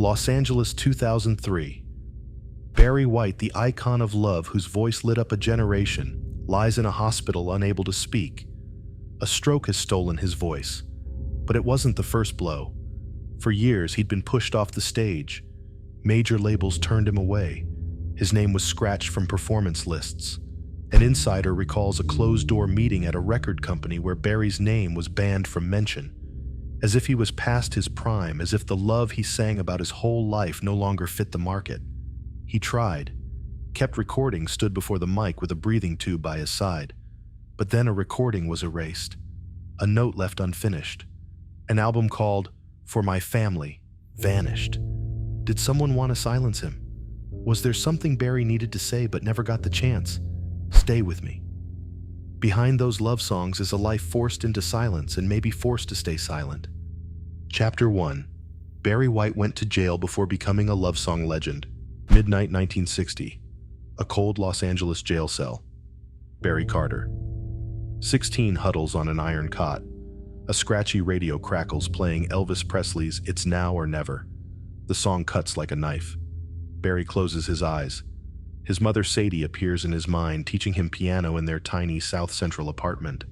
Los Angeles 2003. Barry White, the icon of love whose voice lit up a generation, lies in a hospital unable to speak. A stroke has stolen his voice. But it wasn't the first blow. For years, he'd been pushed off the stage. Major labels turned him away. His name was scratched from performance lists. An insider recalls a closed-door meeting at a record company where Barry's name was banned from mention. As if he was past his prime, as if the love he sang about his whole life no longer fit the market. He tried, kept recording, stood before the mic with a breathing tube by his side. But then a recording was erased. A note left unfinished. An album called For My Family vanished. Did someone want to silence him? Was there something Barry needed to say but never got the chance? Stay with me. Behind those love songs is a life forced into silence and maybe forced to stay silent. Chapter 1. Barry White went to jail before becoming a love song legend. Midnight 1960. A cold Los Angeles jail cell. Barry Carter. 16 huddles on an iron cot. A scratchy radio crackles playing Elvis Presley's It's Now or Never. The song cuts like a knife. Barry closes his eyes. His mother Sadie appears in his mind, teaching him piano in their tiny South Central apartment.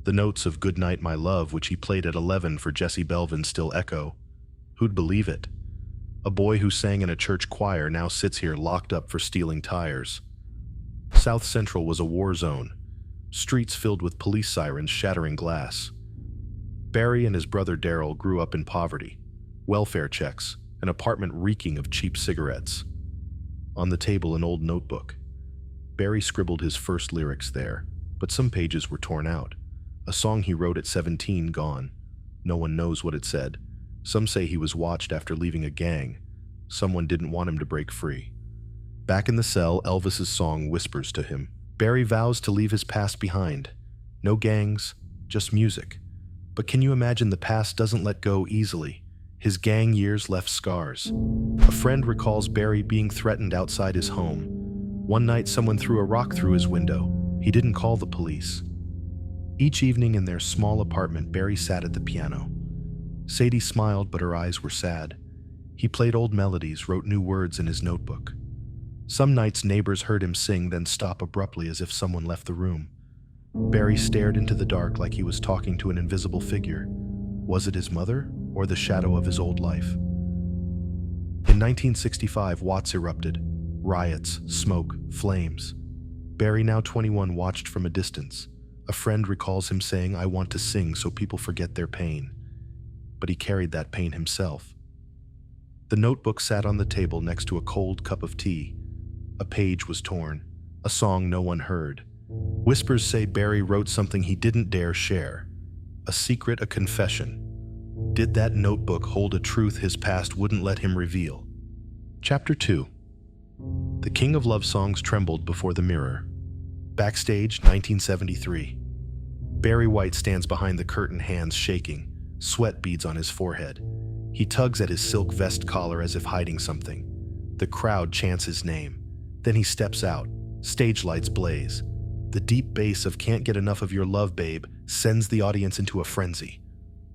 The notes of Good Night My Love, which he played at 11 for Jesse Belvin, still echo. Who'd believe it? A boy who sang in a church choir now sits here locked up for stealing tires. South Central was a war zone. Streets filled with police sirens shattering glass. Barry and his brother Darryl grew up in poverty. Welfare checks, an apartment reeking of cheap cigarettes. On the table, an old notebook. Barry scribbled his first lyrics there, but some pages were torn out. A song he wrote at 17 gone. No one knows what it said. Some say he was watched after leaving a gang. Someone didn't want him to break free. Back in the cell, Elvis's song whispers to him. Barry vows to leave his past behind. No gangs, just music. But can you imagine the past doesn't let go easily? His gang years left scars. A friend recalls Barry being threatened outside his home. One night, someone threw a rock through his window. He didn't call the police. Each evening in their small apartment, Barry sat at the piano. Sadie smiled, but her eyes were sad. He played old melodies, wrote new words in his notebook. Some nights neighbors heard him sing, then stop abruptly as if someone left the room. Barry stared into the dark like he was talking to an invisible figure. Was it his mother, or the shadow of his old life? In 1965, Watts erupted. Riots, smoke, flames. Barry, now 21, watched from a distance. A friend recalls him saying, "I want to sing so people forget their pain." But he carried that pain himself. The notebook sat on the table next to a cold cup of tea. A page was torn, a song no one heard. Whispers say Barry wrote something he didn't dare share. A secret, a confession. Did that notebook hold a truth his past wouldn't let him reveal? Chapter 2. The king of love songs trembled before the mirror. Backstage, 1973. Barry White stands behind the curtain, hands shaking. Sweat beads on his forehead. He tugs at his silk vest collar as if hiding something. The crowd chants his name. Then he steps out. Stage lights blaze. The deep bass of "Can't Get Enough of Your Love, Babe" sends the audience into a frenzy.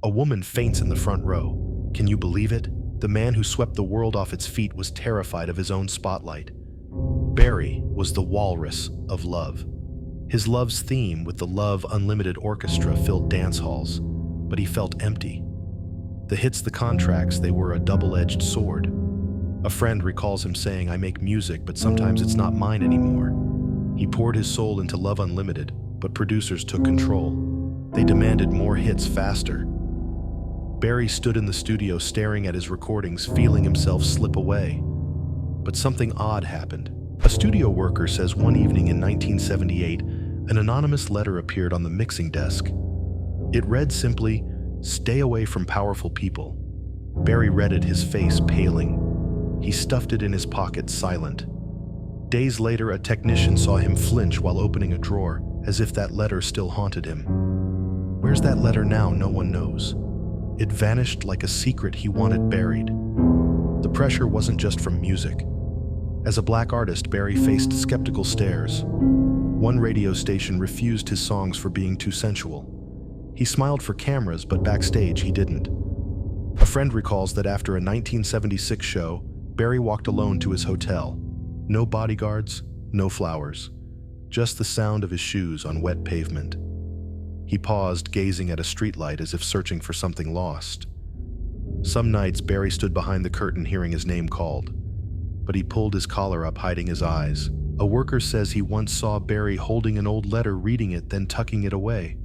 A woman faints in the front row. Can you believe it? The man who swept the world off its feet was terrified of his own spotlight. Barry was the walrus of love. His love's theme with the Love Unlimited Orchestra filled dance halls. But he felt empty. The hits, the contracts, they were a double-edged sword. A friend recalls him saying, "I make music, but sometimes it's not mine anymore." He poured his soul into Love Unlimited, but producers took control. They demanded more hits faster. Barry stood in the studio staring at his recordings, feeling himself slip away. But something odd happened. A studio worker says one evening in 1978, an anonymous letter appeared on the mixing desk. It read simply, "Stay away from powerful people." Barry read it, his face paling. He stuffed it in his pocket, silent. Days later, a technician saw him flinch while opening a drawer, as if that letter still haunted him. Where's that letter now? No one knows. It vanished like a secret he wanted buried. The pressure wasn't just from music. As a black artist, Barry faced skeptical stares. One radio station refused his songs for being too sensual. He smiled for cameras, but backstage he didn't. A friend recalls that after a 1976 show, Barry walked alone to his hotel. No bodyguards, no flowers, just the sound of his shoes on wet pavement. He paused, gazing at a streetlight as if searching for something lost. Some nights, Barry stood behind the curtain hearing his name called, but he pulled his collar up, hiding his eyes. A worker says he once saw Barry holding an old letter, reading it, then tucking it away.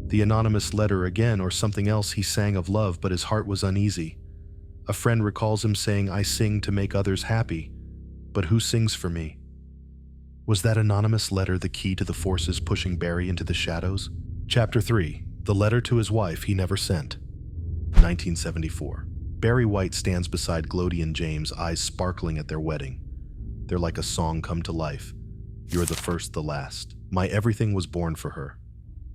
The anonymous letter again, or something else. He sang of love, but his heart was uneasy. A friend recalls him saying, "I sing to make others happy, but who sings for me?" Was that anonymous letter the key to the forces pushing Barry into the shadows? Chapter 3. The letter to his wife he never sent. 1974. Barry White stands beside Glodean James, eyes sparkling at their wedding. They're like a song come to life. You're the first, the last. My everything was born for her.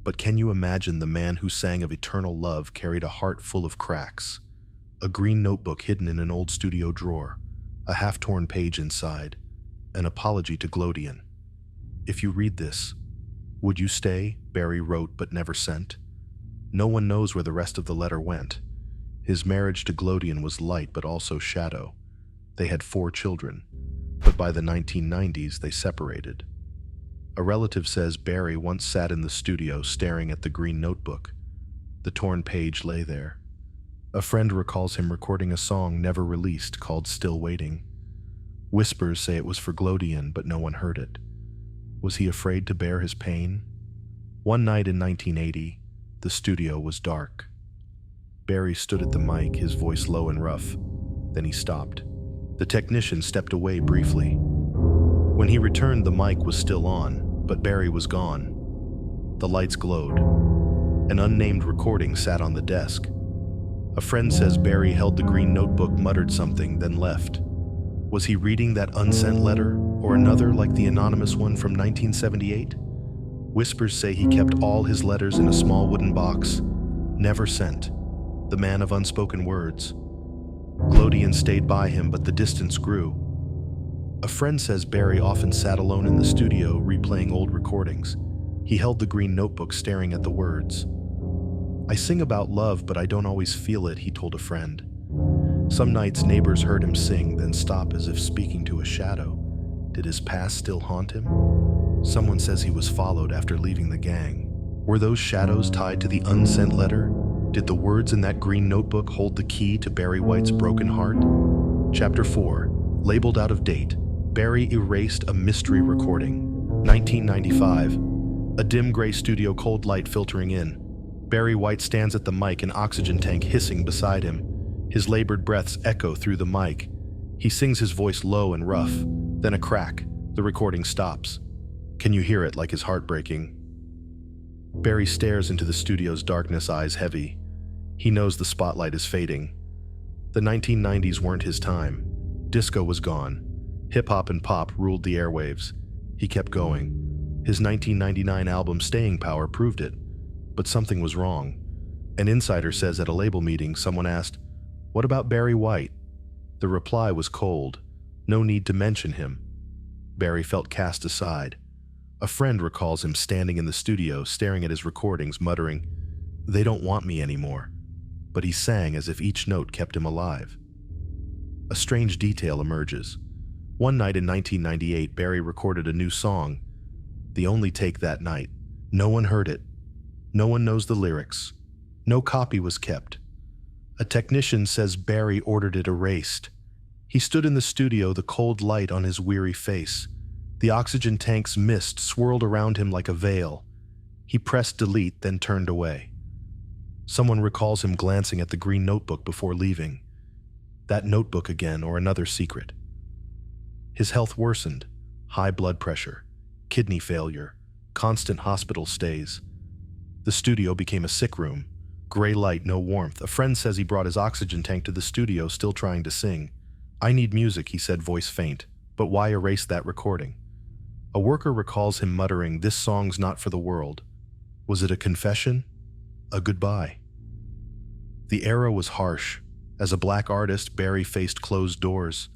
But can you imagine the man who sang of eternal love carried a heart full of cracks? A green notebook hidden in an old studio drawer, a half-torn page inside, an apology to Glodean. If you read this, would you stay? Barry wrote but never sent. No one knows where the rest of the letter went. His marriage to Glodean was light but also shadow. They had 4 children, but by the 1990s they separated. A relative says Barry once sat in the studio staring at the green notebook. The torn page lay there. A friend recalls him recording a song never released called Still Waiting. Whispers say it was for Glodean, but no one heard it. Was he afraid to bear his pain? One night in 1980, the studio was dark. Barry stood at the mic, his voice low and rough. Then he stopped. The technician stepped away briefly. When he returned, the mic was still on, but Barry was gone. The lights glowed. An unnamed recording sat on the desk. A friend says Barry held the green notebook, muttered something, then left. Was he reading that unsent letter, or another like the anonymous one from 1978? Whispers say he kept all his letters in a small wooden box, never sent. The man of unspoken words. Glodean stayed by him, but the distance grew. A friend says Barry often sat alone in the studio, replaying old recordings. He held the green notebook, staring at the words. "I sing about love, but I don't always feel it," he told a friend. Some nights neighbors heard him sing, then stop as if speaking to a shadow. Did his past still haunt him? Someone says he was followed after leaving the gang. Were those shadows tied to the unsent letter? Did the words in that green notebook hold the key to Barry White's broken heart? Chapter 4. Labeled out of date. Barry erased a mystery recording. 1995. A dim gray studio, cold light filtering in. Barry White stands at the mic, an oxygen tank hissing beside him. His labored breaths echo through the mic. He sings, his voice low and rough. Then a crack. The recording stops. Can you hear it, like his heart breaking? Barry stares into the studio's darkness, eyes heavy. He knows the spotlight is fading. The 1990s weren't his time. Disco was gone. Hip-hop and pop ruled the airwaves. He kept going. His 1999 album Staying Power proved it. But something was wrong. An insider says at a label meeting, someone asked, "What about Barry White?" The reply was cold. No need to mention him. Barry felt cast aside. A friend recalls him standing in the studio, staring at his recordings, muttering, "They don't want me anymore." But he sang as if each note kept him alive. A strange detail emerges. One night in 1998, Barry recorded a new song. The only take that night. No one heard it. No one knows the lyrics. No copy was kept. A technician says Barry ordered it erased. He stood in the studio, the cold light on his weary face. The oxygen tank's mist swirled around him like a veil. He pressed delete, then turned away. Someone recalls him glancing at the green notebook before leaving. That notebook again, or another secret. His health worsened. High blood pressure, kidney failure, constant hospital stays. The studio became a sick room. Gray light, no warmth. A friend says he brought his oxygen tank to the studio, still trying to sing. "I need music," he said, voice faint. But why erase that recording? A worker recalls him muttering, "This song's not for the world." Was it a confession? A goodbye? The era was harsh. As a black artist, Barry faced closed doors.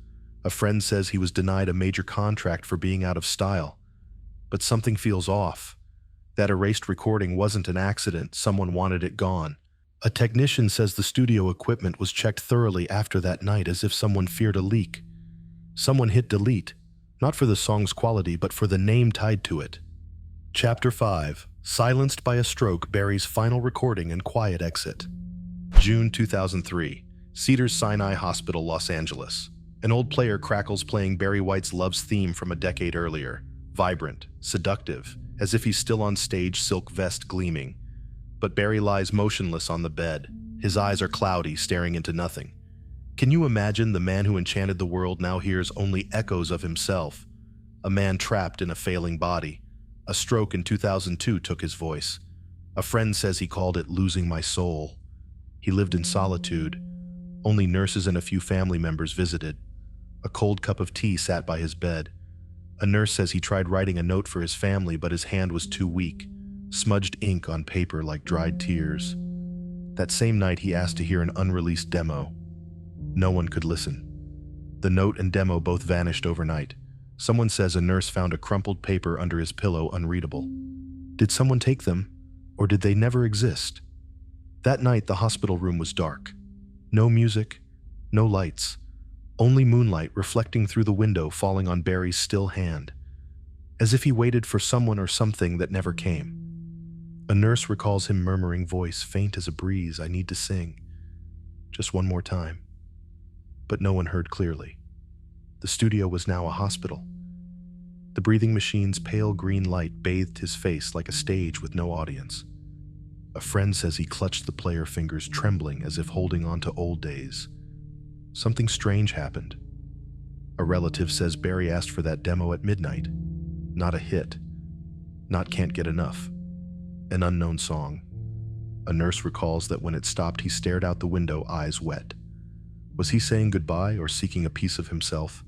A friend says he was denied a major contract for being out of style. But something feels off. That erased recording wasn't an accident. Someone wanted it gone. A technician says the studio equipment was checked thoroughly after that night as if someone feared a leak. Someone hit delete, not for the song's quality but for the name tied to it. Chapter 5. Silenced by a stroke, Barry's final recording and quiet exit. June 2003. Cedars-Sinai Hospital, Los Angeles. An old player crackles playing Barry White's Love's theme from a decade earlier. Vibrant, seductive, as if he's still on stage, silk vest gleaming. But Barry lies motionless on the bed. His eyes are cloudy, staring into nothing. Can you imagine the man who enchanted the world now hears only echoes of himself? A man trapped in a failing body. A stroke in 2002 took his voice. A friend says he called it losing my soul. He lived in solitude. Only nurses and a few family members visited. A cold cup of tea sat by his bed. A nurse says he tried writing a note for his family, but his hand was too weak, smudged ink on paper like dried tears. That same night, he asked to hear an unreleased demo. No one could listen. The note and demo both vanished overnight. Someone says a nurse found a crumpled paper under his pillow, unreadable. Did someone take them, or did they never exist? That night, the hospital room was dark. No music, no lights, only moonlight reflecting through the window falling on Barry's still hand, as if he waited for someone or something that never came. A nurse recalls him murmuring, voice faint as a breeze, I need to sing. Just one more time. But no one heard clearly. The studio was now a hospital. The breathing machine's pale green light bathed his face like a stage with no audience. A friend says he clutched the player fingers, trembling as if holding on to old days. Something strange happened. A relative says Barry asked for that demo at midnight. Not a hit. Not Can't Get Enough. An unknown song. A nurse recalls that when it stopped, he stared out the window, eyes wet. Was he saying goodbye or seeking a piece of himself?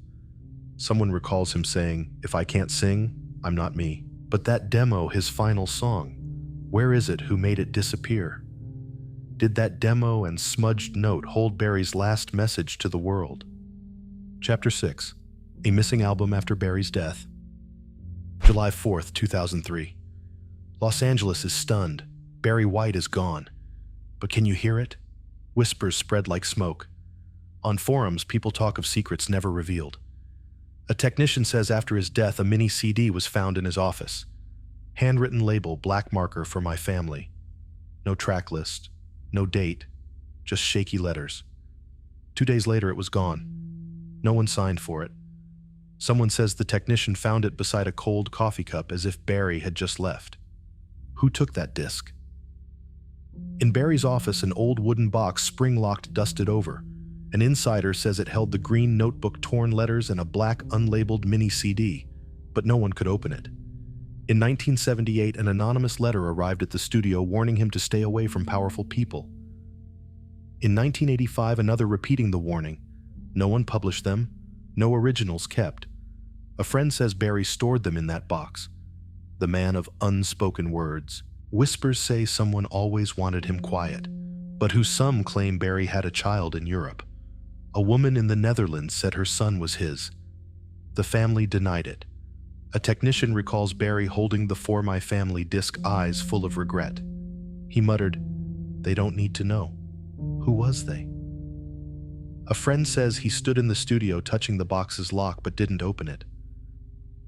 Someone recalls him saying, if I can't sing, I'm not me. But that demo, his final song, where is it? Who made it disappear? Did that demo and smudged note hold Barry's last message to the world? Chapter 6. A missing album after Barry's death. July 4th, 2003. Los Angeles is stunned. Barry White is gone. But can you hear it? Whispers spread like smoke. On forums, people talk of secrets never revealed. A technician says after his death, a mini CD was found in his office. Handwritten label, black marker for my family. No track list, no date, just shaky letters. 2 days later, it was gone. No one signed for it. Someone says the technician found it beside a cold coffee cup as if Barry had just left. Who took that disc? In Barry's office, an old wooden box, spring-locked, dusted over. An insider says it held the green notebook, torn letters, and a black, unlabeled mini CD, but no one could open it. In 1978, an anonymous letter arrived at the studio warning him to stay away from powerful people. In 1985, another repeating the warning. No one published them, no originals kept. A friend says Barry stored them in that box. The man of unspoken words. Whispers say someone always wanted him quiet, but who some claim Barry had a child in Europe. A woman in the Netherlands said her son was his. The family denied it. A technician recalls Barry holding the For My Family disc, eyes full of regret. He muttered, they don't need to know. Who was they? A friend says he stood in the studio touching the box's lock but didn't open it.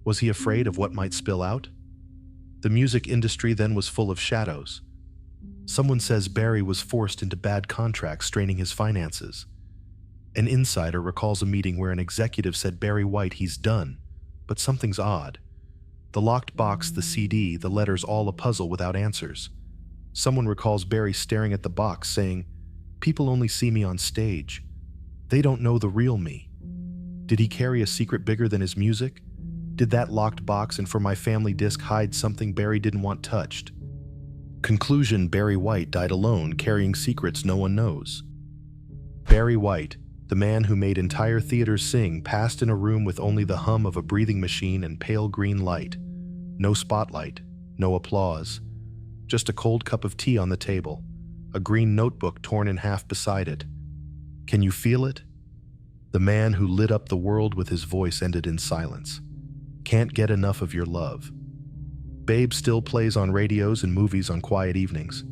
Was he afraid of what might spill out? The music industry then was full of shadows. Someone says Barry was forced into bad contracts, straining his finances. An insider recalls a meeting where an executive said, Barry White, he's done. But something's odd. The locked box, the CD, the letters, all a puzzle without answers. Someone recalls Barry staring at the box, saying, people only see me on stage. They don't know the real me. Did he carry a secret bigger than his music? Did that locked box and For My Family disc hide something Barry didn't want touched? Conclusion: Barry White died alone, carrying secrets no one knows. Barry White, the man who made entire theaters sing, passed in a room with only the hum of a breathing machine and pale green light. No spotlight, no applause. Just a cold cup of tea on the table, a green notebook torn in half beside it. Can you feel it? The man who lit up the world with his voice ended in silence. Can't get enough of your love. Babe still plays on radios and movies on quiet evenings.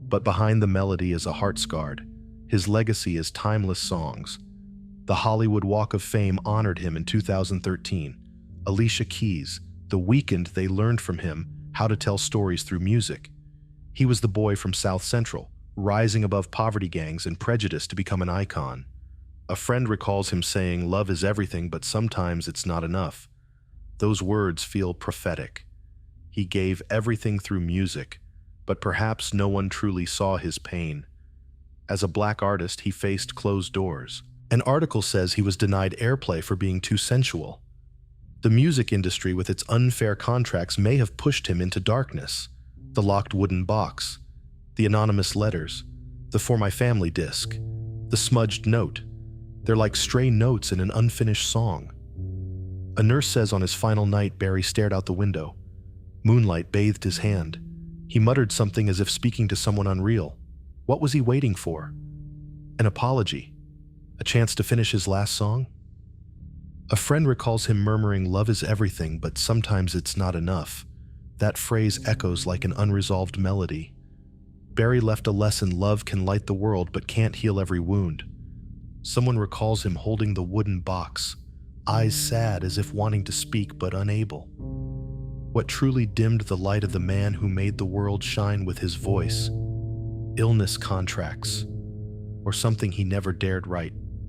But behind the melody is a heart scarred. His legacy is timeless songs. The Hollywood Walk of Fame honored him in 2013. Alicia Keys, The Weeknd, they learned from him how to tell stories through music. He was the boy from South Central, rising above poverty gangs and prejudice to become an icon. A friend recalls him saying, "Love is everything, but sometimes it's not enough." Those words feel prophetic. He gave everything through music, but perhaps no one truly saw his pain. As a black artist, he faced closed doors. An article says he was denied airplay for being too sensual. The music industry, with its unfair contracts, may have pushed him into darkness. The locked wooden box, the anonymous letters, the "For My Family" disc, the smudged note. They're like stray notes in an unfinished song. A nurse says on his final night, Barry stared out the window. Moonlight bathed his hand. He muttered something as if speaking to someone unreal. What was he waiting for? An apology? A chance to finish his last song? A friend recalls him murmuring, "Love is everything, but sometimes it's not enough." That phrase echoes like an unresolved melody. Barry left a lesson: love can light the world, but can't heal every wound. Someone recalls him holding the wooden box, eyes sad as if wanting to speak but unable. What truly dimmed the light of the man who made the world shine with his voice? Illness contracts, or something he never dared write.